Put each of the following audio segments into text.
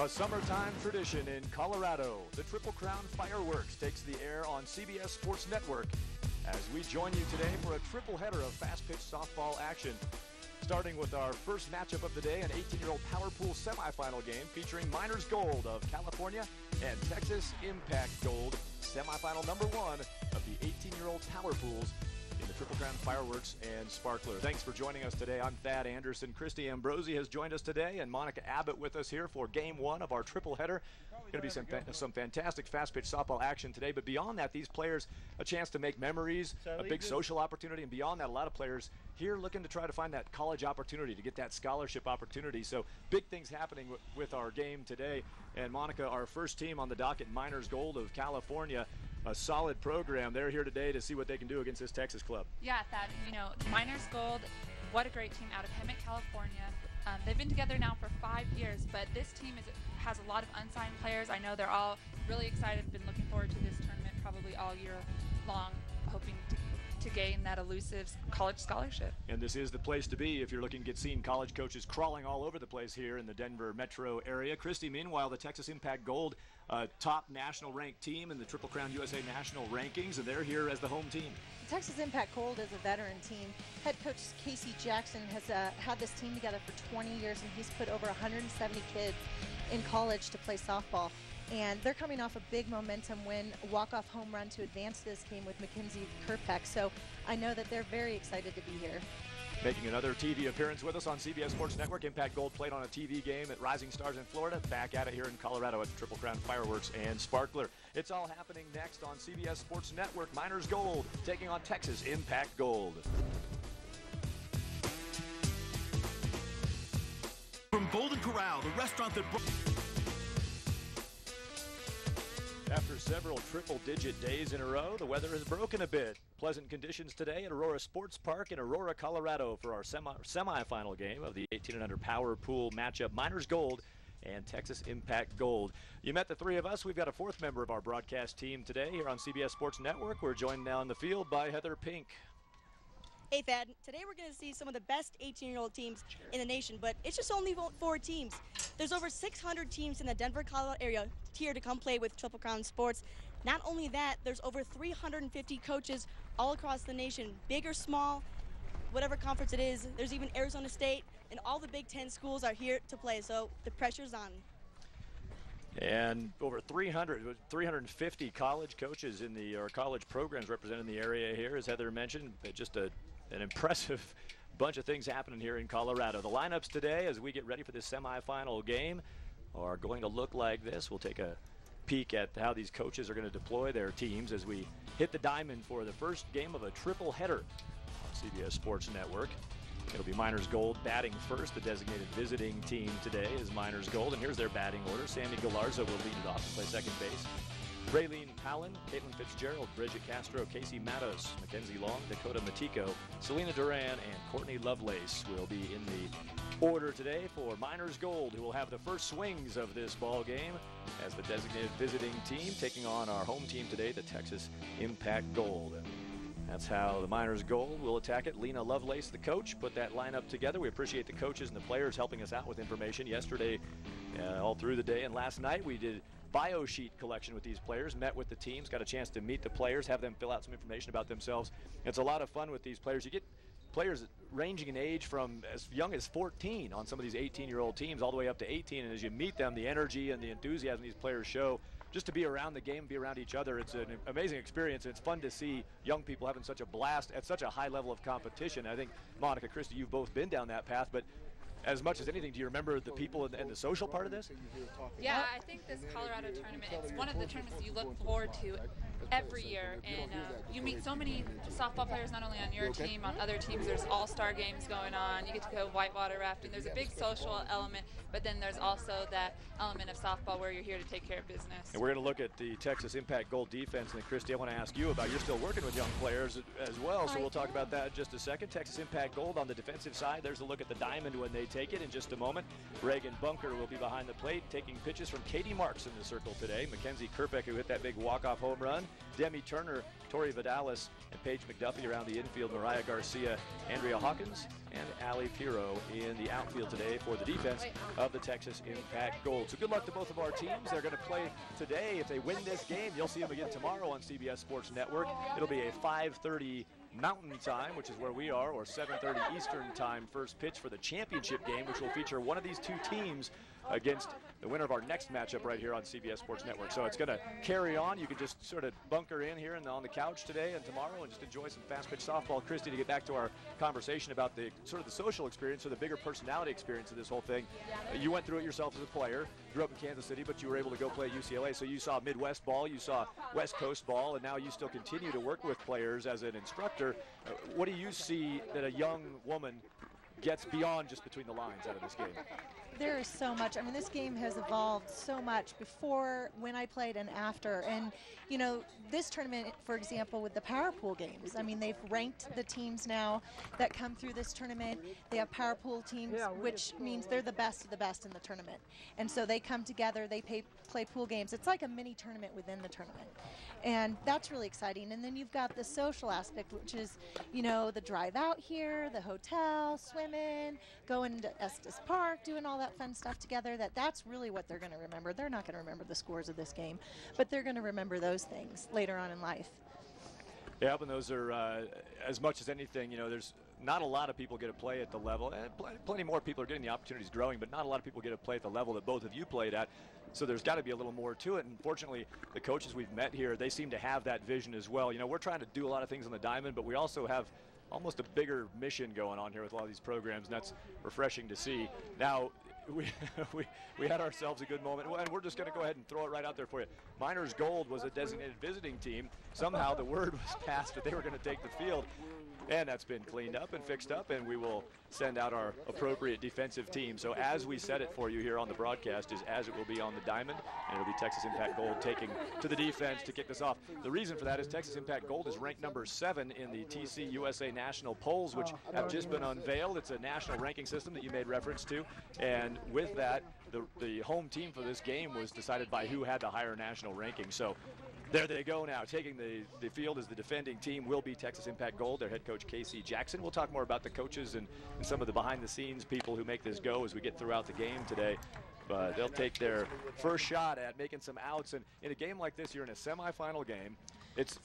A summertime tradition in Colorado, the Triple Crown Fireworks takes the air on CBS Sports Network as we join you today for a triple header of fast-pitch softball action. Starting with our first matchup of the day, an 18-year-old Power Pool semifinal game featuring Miners Gold of California and Texas Impact Gold, semifinal number one of the 18-year-old Power Pools in the Triple Crown Fireworks and Sparkler. Thanks for joining us today. I'm Thad Anderson. Christy Ambrosi has joined us today, and Monica Abbott with us here for game one of our triple header. Going to be some fantastic fast-pitch softball action today, but beyond that, these players a chance to make memories, a big social opportunity, and beyond that, a lot of players here looking to try to find that college opportunity, to get that scholarship opportunity. So big things happening with our game today. And Monica, our first team on the docket, Miners Gold of California, a solid program. They're here today to see what they can do against this Texas club. Yeah, that, Miners Gold, what a great team out of Hemet, California. They've been together now for 5 years, but this team has a lot of unsigned players. I know they're all really excited, been looking forward to this tournament probably all year long, hoping to gain that elusive college scholarship. And this is the place to be if you're looking to get seen college coaches crawling all over the place here in the Denver metro area. Christy, meanwhile, the Texas Impact Gold, top national ranked team in the Triple Crown USA national rankings, and they're here as the home team. The Texas Impact Gold is a veteran team. Head coach Casey Jackson has had this team together for 20 years, and he's put over 170 kids in college to play softball. And they're coming off a big momentum win, a walk-off home run to advance this game with Mackenzie Kerpeck. So I know that they're very excited to be here. Making another TV appearance with us on CBS Sports Network, Impact Gold played on a TV game at Rising Stars in Florida. Back at it here in Colorado at the Triple Crown Fireworks and Sparkler. It's all happening next on CBS Sports Network. Miners Gold taking on Texas Impact Gold. From Golden Corral, the restaurant that... After several triple-digit days in a row, the weather has broken a bit. Pleasant conditions today at Aurora Sports Park in Aurora, Colorado for our semifinal game of the 18 and under Power Pool matchup, Miners Gold and Texas Impact Gold. You met the three of us. We've got a fourth member of our broadcast team today here on CBS Sports Network. We're joined now in the field by Heather Pink. Hey, Thad. Today we're going to see some of the best 18-year-old teams in the nation, but it's just only 4 teams. There's over 600 teams in the Denver, Colorado area here to come play with Triple Crown Sports. Not only that, there's over 350 coaches all across the nation, big or small, whatever conference it is. There's even Arizona State, and all the Big Ten schools are here to play, so the pressure's on. And over 350 college coaches in or college programs represented in the area here, as Heather mentioned. Just an impressive bunch of things happening here in Colorado. The lineups today, as we get ready for this semifinal game, are going to look like this. We'll take a peek at how these coaches are going to deploy their teams as we hit the diamond for the first game of a triple header on CBS Sports Network. It'll be Miners Gold batting first. The designated visiting team today is Miners Gold, and here's their batting order. Sammy Galarza will lead it off to play second base. Raylene Palin, Caitlin Fitzgerald, Bridget Castro, Casey Matos, Mackenzie Long, Dakota Matico, Selena Duran, and Courtney Lovelace will be in the order today for Miners Gold, who will have the first swings of this ball game as the designated visiting team taking on our home team today, the Texas Impact Gold. That's how the Miners Gold will attack it. Lena Lovelace, the coach, put that lineup together. We appreciate the coaches and the players helping us out with information yesterday, all through the day, and last night we did bio sheet collection with these players, met with the teams, got a chance to meet the players, have them fill out some information about themselves. It's a lot of fun with these players. You get players ranging in age from as young as 14 on some of these 18-year-old teams all the way up to 18, and as you meet them, the energy and the enthusiasm these players show just to be around the game, be around each other, it's an amazing experience. It's fun to see young people having such a blast at such a high level of competition. I think, Monica, Christy, you've both been down that path, but as much as anything, do you remember the people and the social part of this? Yeah, I think this Colorado tournament, it's one of the tournaments you look forward to every year, and you meet so many softball players, not only on your team, on other teams. There's all-star games going on. You get to go whitewater rafting. There's a big social element, but then there's also that element of softball where you're here to take care of business. And we're going to look at the Texas Impact Gold defense, and Christy, I want to ask you about, you're still working with young players as well, so we'll talk about that in just a second. Texas Impact Gold on the defensive side. There's a look at the diamond when they take it in just a moment. Reagan Bunker will be behind the plate, taking pitches from Katie Marks in the circle today. Mackenzie Kerpeck, who hit that big walk-off home run, Demi Turner, Tori Vidalis, and Paige McDuffie around the infield. Mariah Garcia, Andrea Hawkins, and Allie Piro in the outfield today for the defense of the Texas Impact Gold. So good luck to both of our teams. They're going to play today. If they win this game, you'll see them again tomorrow on CBS Sports Network. It'll be a 5:30 Mountain Time, which is where we are, or 7:30 Eastern Time first pitch for the championship game, which will feature one of these two teams against the winner of our next matchup right here on CBS Sports Network. So it's going to carry on. You can just sort of bunker in here and on the couch today and tomorrow and just enjoy some fast pitch softball. Christy, to get back to our conversation about the sort of the social experience or the bigger personality experience of this whole thing. You went through it yourself as a player, grew up in Kansas City, but you were able to go play at UCLA. So you saw Midwest ball, you saw West Coast ball, and now you still continue to work with players as an instructor. What do you see that a young woman gets beyond just between the lines out of this game? There is so much. I mean, this game has evolved so much before, when I played, and after. And, you know, this tournament, for example, with the power pool games, I mean, they've ranked the teams now that come through this tournament. They have power pool teams, which means they're the best of the best in the tournament. And so they come together, they play pool games. It's like a mini tournament within the tournament. And that's really exciting. And then you've got the social aspect, which is, you know, the drive out here, the hotel, swimming, going to Estes Park, doing all that fun stuff together. That's really what they're going to remember. They're not going to remember the scores of this game, but they're going to remember those things later on in life. Yeah, and those are, as much as anything, you know, there's not a lot of people get to play at the level, and plenty more people are getting the opportunities growing, but not a lot of people get to play at the level that both of you played at. So there's got to be a little more to it. And fortunately, the coaches we've met here, they seem to have that vision as well. You know, we're trying to do a lot of things on the diamond, but we also have almost a bigger mission going on here with a lot of these programs, and that's refreshing to see. Now, we had ourselves a good moment, and we're just going to go ahead and throw it right out there for you. Miners Gold was a designated visiting team. Somehow the word was passed that they were going to take the field, and that's been cleaned up and fixed up, and we will send out our appropriate defensive team. So as we said it for you here on the broadcast is as it will be on the diamond, and it'll be Texas Impact Gold taking to the defense to kick this off. The reason for that is Texas Impact Gold is ranked number 7 in the TC USA national polls, which have just been unveiled. It's a national ranking system that you made reference to, and with that, the home team for this game was decided by who had the higher national ranking. So there they go now. Taking the field as the defending team will be Texas Impact Gold, their head coach KC Jackson. We'll talk more about the coaches and some of the behind-the-scenes people who make this go as we get throughout the game today. But they'll take their first shot at making some outs. And in a game like this, you're in a semifinal game. It's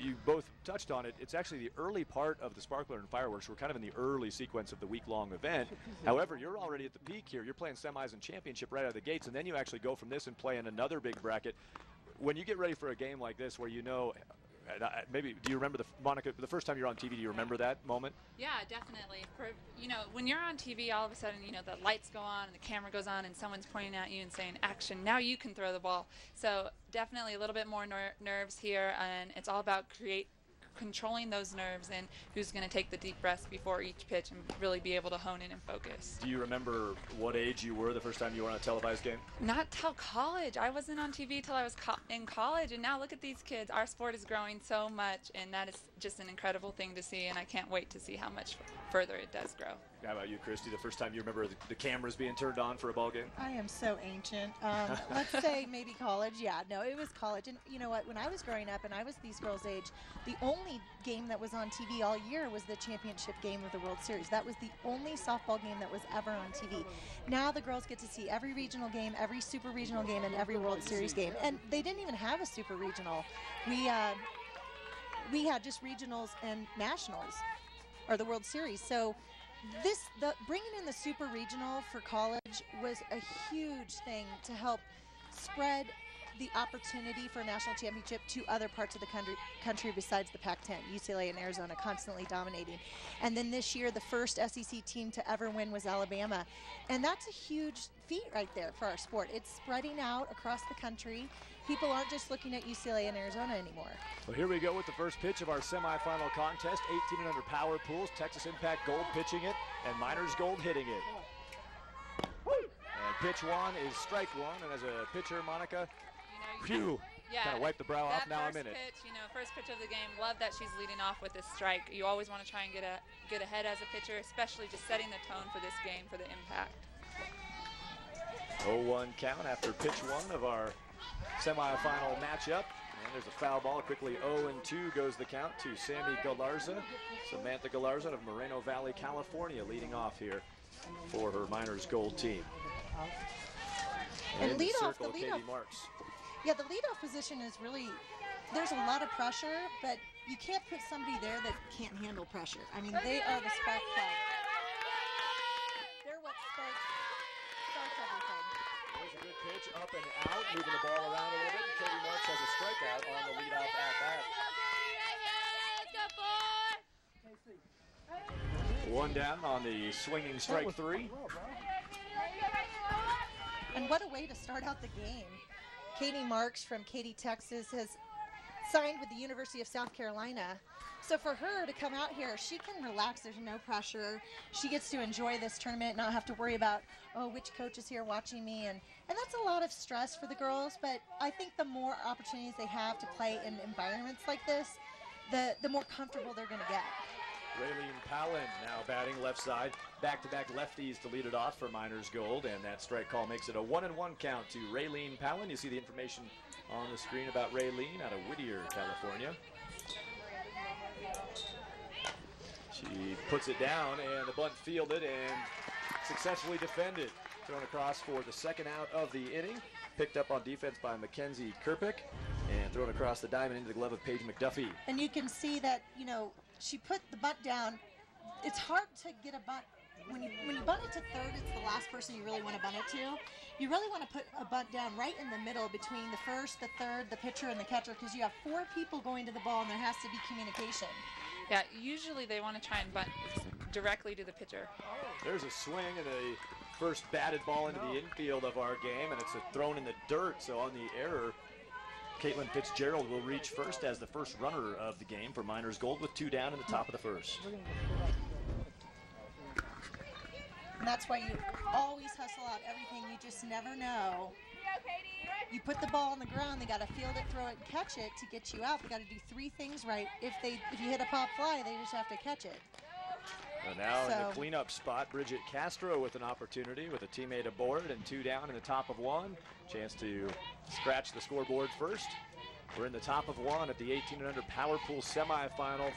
you both touched on it. It's actually the early part of the Sparkler and Fireworks. We're kind of in the early sequence of the week-long event. However, you're already at the peak here. You're playing semis and championship right out of the gates, and then you actually go from this and play in another big bracket. When you get ready for a game like this where you know, maybe, do you remember, Monica, the first time you were on TV, do you remember that moment? Yeah, definitely. You know, when you're on TV, all of a sudden, you know, the lights go on and the camera goes on and someone's pointing at you and saying, action, now you can throw the ball. So definitely a little bit more nerves here, and it's all about controlling those nerves and who's going to take the deep breaths before each pitch and really be able to hone in and focus. Do you remember what age you were the first time you were on a televised game? Not till college. I wasn't on TV till I was in college, and now look at these kids. Our sport is growing so much, and that is just an incredible thing to see, and I can't wait to see how much further it does grow. How about you, Christy? The first time you remember the cameras being turned on for a ball game? I am so ancient. Let's say maybe college. Yeah, no, it was college. And you know what? When I was growing up and I was these girls' age, the only game that was on TV all year was the championship game of the World Series. That was the only softball game that was ever on TV. Now the girls get to see every regional game, every super regional game, and every World Series game. And they didn't even have a super regional. We had just regionals and nationals, or the World Series. So bringing in the super regional for college was a huge thing to help spread the opportunity for a national championship to other parts of the country besides the Pac-10. UCLA and Arizona constantly dominating. And then this year, the first SEC team to ever win was Alabama. And that's a huge feat right there for our sport. It's spreading out across the country. People aren't just looking at UCLA and Arizona anymore. Well, here we go with the first pitch of our semifinal contest. 18 and under power pools. Texas Impact Gold pitching it, and Miners Gold hitting it. And pitch one is strike one, and as a pitcher, Monica, phew, kind of wipe the brow off. Now I'm in it. Pitch, you know, first pitch of the game. Love that she's leading off with this strike. You always want to try and get ahead as a pitcher, especially just setting the tone for this game for the Impact. 0-1 count after pitch one of our semifinal matchup. And there's a foul ball. Quickly 0-2 goes the count to Sammy Galarza. Samantha Galarza of Moreno Valley, California, leading off here for her Miners Gold team. And in the leadoff, circle, Katie Marks. Yeah, the leadoff position is really, there's a lot of pressure, but you can't put somebody there that can't handle pressure. I mean, they are the spark plug. They're what starts everything. There's a good pitch, up and out, moving the ball around a little bit. And Katie Marks has a strikeout on the leadoff at bat. One down on the swinging strike three. And what a way to start out the game. Katie Marks from Katy, Texas has signed with the University of South Carolina. So for her to come out here, she can relax. There's no pressure. She gets to enjoy this tournament, not have to worry about, oh, which coach is here watching me. And that's a lot of stress for the girls. But I think the more opportunities they have to play in environments like this, the more comfortable they're going to get. Raylene Palin now batting left side. Back-to-back lefties to lead it off for Miners Gold, and that strike call makes it a 1-1 count to Raylene Palin. You see the information on the screen about Raylene out of Whittier, California. She puts it down, and the bunt fielded and successfully defended. Thrown across for the second out of the inning. Picked up on defense by Mackenzie Kerpick, and thrown across the diamond into the glove of Paige McDuffie. And you can see that, you know, she put the bunt down. It's hard to get a bunt. When you bunt it to third, it's the last person you really want to bunt it to. You really want to put a bunt down right in the middle between the first, the third, the pitcher, and the catcher, because you have 4 people going to the ball, and there has to be communication. Yeah, usually they want to try and bunt directly to the pitcher. There's a swing and a first batted ball into the infield of our game, and it's thrown in the dirt, so on the error, Caitlin Fitzgerald will reach first as the first runner of the game for Miners Gold with 2 down in the top of the first. And that's why you always hustle out everything. You just never know. You put the ball on the ground, they got to field it, throw it, and catch it to get you out. They got to do 3 things right. If you hit a pop fly, they just have to catch it. And now in the cleanup spot, Bridget Castro with an opportunity with a teammate aboard and 2 down in the top of 1. Chance to scratch the scoreboard first. We're in the top of 1 at the 18 and under Power Pool semifinal.